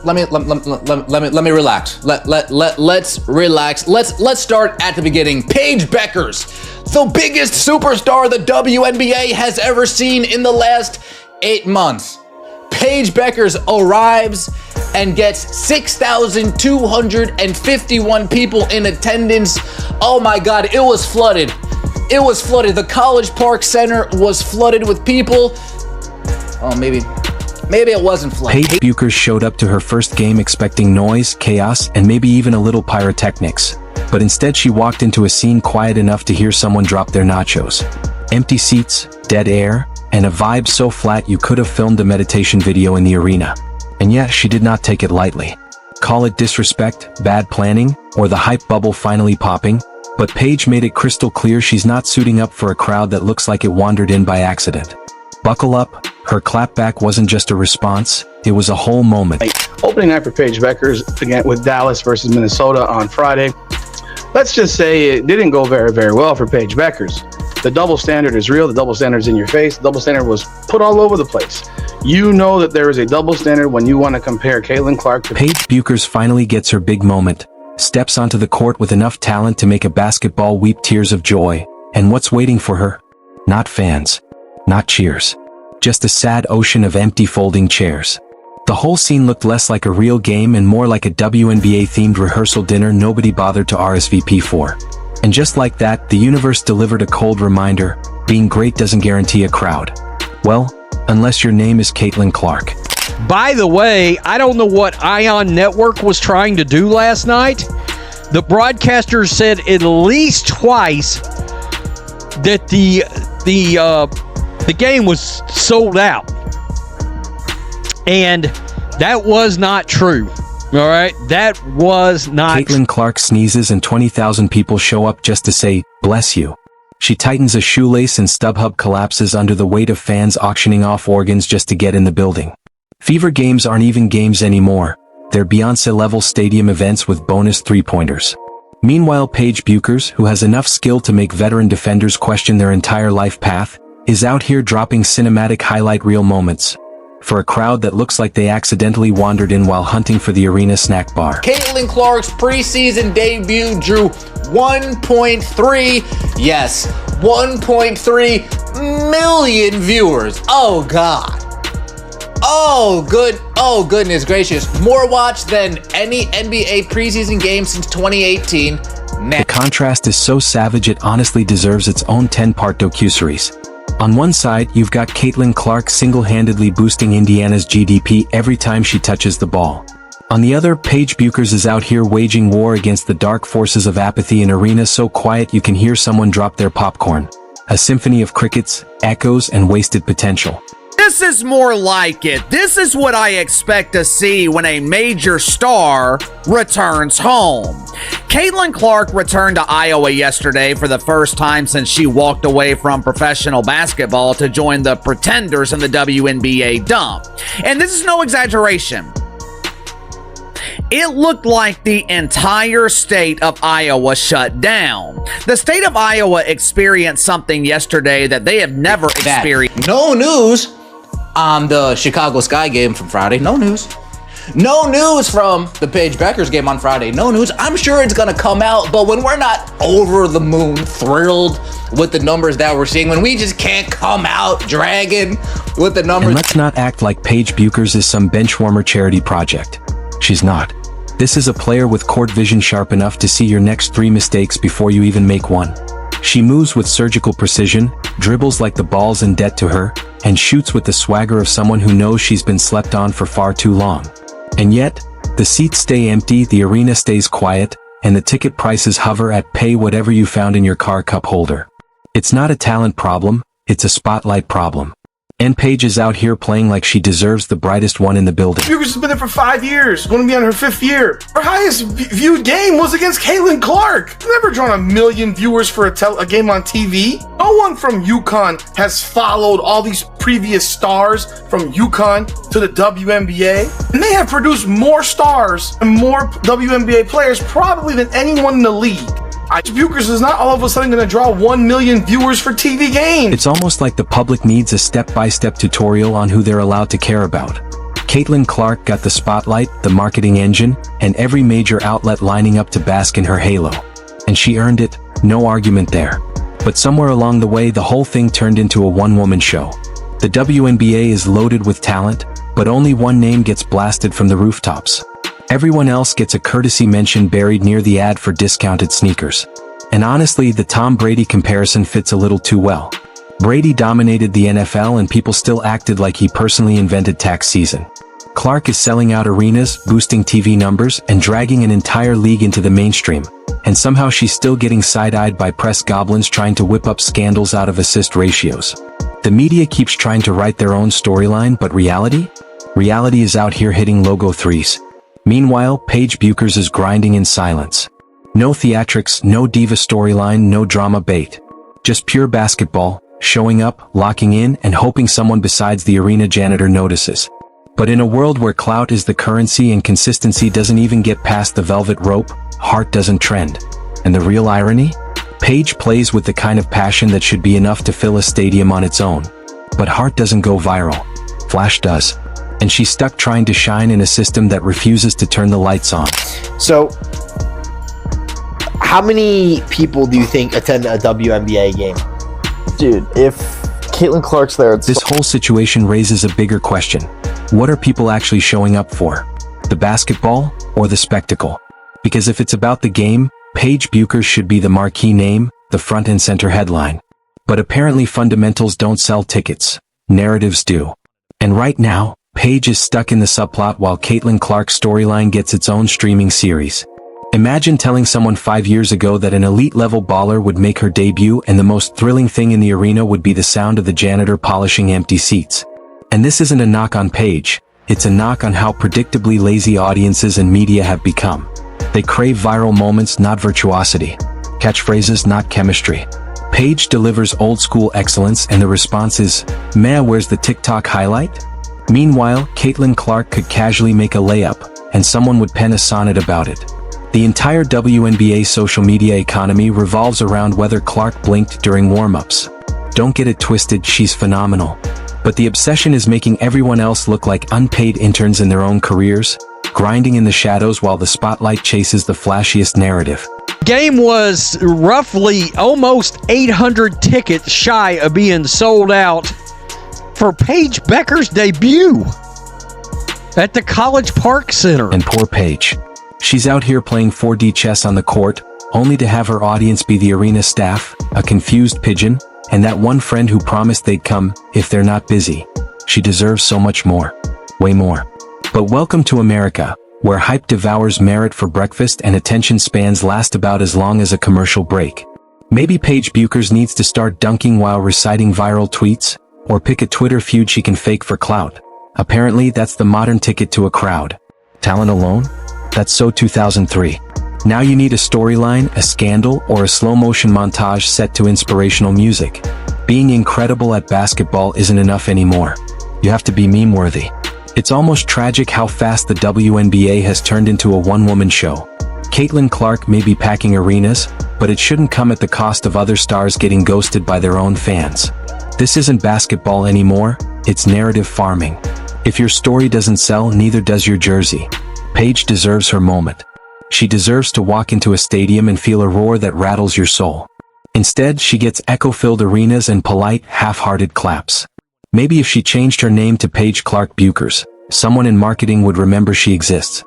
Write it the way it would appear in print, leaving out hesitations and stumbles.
let me relax. Let's relax. Let's start at the beginning. Paige Bueckers, the biggest superstar the WNBA has ever seen in the last 8 months. Paige Bueckers arrives and gets 6,251 people in attendance. Oh my God, it was flooded. It was flooded. The College Park Center was flooded with people. Oh, maybe it wasn't flooded. Paige Bueckers showed up to her first game expecting noise, chaos, and maybe even a little pyrotechnics. But instead she walked into a scene quiet enough to hear someone drop their nachos. Empty seats, dead air, and a vibe so flat you could have filmed a meditation video in the arena. And yet, she did not take it lightly. Call it disrespect, bad planning, or the hype bubble finally popping, but Paige made it crystal clear she's not suiting up for a crowd that looks like it wandered in by accident. Buckle up, her clapback wasn't just a response, it was a whole moment. Opening night for Paige Bueckers, again with Dallas versus Minnesota on Friday. Let's just say it didn't go very, very well for Paige Bueckers. The double standard is real. The double standard is in your face. The double standard was put all over the place. You know that there is a double standard when you want to compare Caitlin Clark to Paige Bueckers finally gets her big moment, steps onto the court with enough talent to make a basketball weep tears of joy. And what's waiting for her? Not fans. Not cheers. Just a sad ocean of empty folding chairs. The whole scene looked less like a real game and more like a WNBA-themed rehearsal dinner nobody bothered to RSVP for. And just like that, the universe delivered a cold reminder, being great doesn't guarantee a crowd. Well, unless your name is Caitlin Clark. By the way, I don't know what Ion Network was trying to do last night. The broadcaster said at least twice that the game was sold out. And that was not true. All right, that was not. Caitlin Clark sneezes and 20,000 people show up just to say, bless you. She tightens a shoelace and StubHub collapses under the weight of fans auctioning off organs just to get in the building. Fever games aren't even games anymore. They're Beyoncé-level stadium events with bonus three-pointers. Meanwhile, Paige Bueckers, who has enough skill to make veteran defenders question their entire life path, is out here dropping cinematic highlight reel moments for a crowd that looks like they accidentally wandered in while hunting for the arena snack bar. Caitlin Clark's preseason debut drew 1.3 million viewers. Oh God. Oh goodness gracious. More watched than any NBA preseason game since 2018. The contrast is so savage it honestly deserves its own 10-part docuseries. On one side, you've got Caitlin Clark single-handedly boosting Indiana's GDP every time she touches the ball. On the other, Paige Bueckers is out here waging war against the dark forces of apathy in arenas so quiet you can hear someone drop their popcorn. A symphony of crickets, echoes, and wasted potential. This is more like it. This is what I expect to see when a major star returns home. Caitlin Clark returned to Iowa yesterday for the first time since she walked away from professional basketball to join the Pretenders in the WNBA dump. And this is no exaggeration. It looked like the entire state of Iowa shut down. The state of Iowa experienced something yesterday that they have never experienced. No news on the Chicago Sky game from Friday. No news. No news from the Paige Bueckers game on Friday. No news. I'm sure it's gonna come out, but when we're not over the moon thrilled with the numbers that we're seeing, when we just can't come out dragging with the numbers. And let's not act like Paige Bueckers is some benchwarmer charity project. She's not. This is a player with court vision sharp enough to see your next 3 mistakes before you even make one. She moves with surgical precision, dribbles like the ball's in debt to her, and shoots with the swagger of someone who knows she's been slept on for far too long. And yet, the seats stay empty, the arena stays quiet, and the ticket prices hover at pay whatever you found in your car cup holder. It's not a talent problem, it's a spotlight problem. And Paige is out here playing like she deserves the brightest one in the building. Bueckers has been there for 5 years, going to be on her 5th year. Her highest viewed game was against Caitlin Clark. Never drawn 1 million viewers for a game on TV. No one from UConn has followed all these previous stars from UConn to the WNBA. And they have produced more stars and more WNBA players probably than anyone in the league. Bueckers is not all of a sudden going to draw 1 million viewers for TV games. It's almost like the public needs a step-by-step tutorial on who they're allowed to care about. Caitlin Clark got the spotlight, the marketing engine, and every major outlet lining up to bask in her halo. And she earned it, no argument there. But somewhere along the way, the whole thing turned into a one-woman show. The WNBA is loaded with talent, but only one name gets blasted from the rooftops. Everyone else gets a courtesy mention buried near the ad for discounted sneakers. And honestly, the Tom Brady comparison fits a little too well. Brady dominated the NFL and people still acted like he personally invented tax season. Clark is selling out arenas, boosting TV numbers, and dragging an entire league into the mainstream. And somehow she's still getting side-eyed by press goblins trying to whip up scandals out of assist ratios. The media keeps trying to write their own storyline, but reality? Reality is out here hitting logo threes. Meanwhile, Paige Bueckers is grinding in silence. No theatrics, no diva storyline, no drama bait. Just pure basketball, showing up, locking in, and hoping someone besides the arena janitor notices. But in a world where clout is the currency and consistency doesn't even get past the velvet rope, heart doesn't trend. And the real irony? Paige plays with the kind of passion that should be enough to fill a stadium on its own. But heart doesn't go viral. Flash does. And she's stuck trying to shine in a system that refuses to turn the lights on. So, how many people do you think attend a WNBA game? Dude, if Caitlin Clark's there, This whole situation raises a bigger question. What are people actually showing up for? The basketball or the spectacle? Because if it's about the game, Paige Bueckers should be the marquee name, the front and center headline. But apparently fundamentals don't sell tickets. Narratives do. And right now, Paige is stuck in the subplot while Caitlin Clark's storyline gets its own streaming series. Imagine telling someone 5 years ago that an elite-level baller would make her debut and the most thrilling thing in the arena would be the sound of the janitor polishing empty seats. And this isn't a knock on Paige, it's a knock on how predictably lazy audiences and media have become. They crave viral moments, not virtuosity. Catchphrases, not chemistry. Paige delivers old-school excellence and the response is, meh, where's the TikTok highlight? Meanwhile, Caitlin Clark could casually make a layup, and someone would pen a sonnet about it. The entire WNBA social media economy revolves around whether Clark blinked during warm-ups. Don't get it twisted, she's phenomenal. But the obsession is making everyone else look like unpaid interns in their own careers, grinding in the shadows while the spotlight chases the flashiest narrative. Game was roughly almost 800 tickets shy of being sold out for Paige Bueckers' debut at the College Park Center. And poor Paige. She's out here playing 4D chess on the court, only to have her audience be the arena staff, a confused pigeon, and that one friend who promised they'd come if they're not busy. She deserves so much more. Way more. But welcome to America, where hype devours merit for breakfast and attention spans last about as long as a commercial break. Maybe Paige Bueckers needs to start dunking while reciting viral tweets, or pick a Twitter feud she can fake for clout. Apparently, that's the modern ticket to a crowd. Talent alone? That's so 2003. Now you need a storyline, a scandal, or a slow-motion montage set to inspirational music. Being incredible at basketball isn't enough anymore. You have to be meme-worthy. It's almost tragic how fast the WNBA has turned into a one-woman show. Caitlin Clark may be packing arenas, but it shouldn't come at the cost of other stars getting ghosted by their own fans. This isn't basketball anymore, it's narrative farming. If your story doesn't sell, neither does your jersey. Paige deserves her moment. She deserves to walk into a stadium and feel a roar that rattles your soul. Instead, she gets echo-filled arenas and polite, half-hearted claps. Maybe if she changed her name to Paige Clark Bueckers, someone in marketing would remember she exists.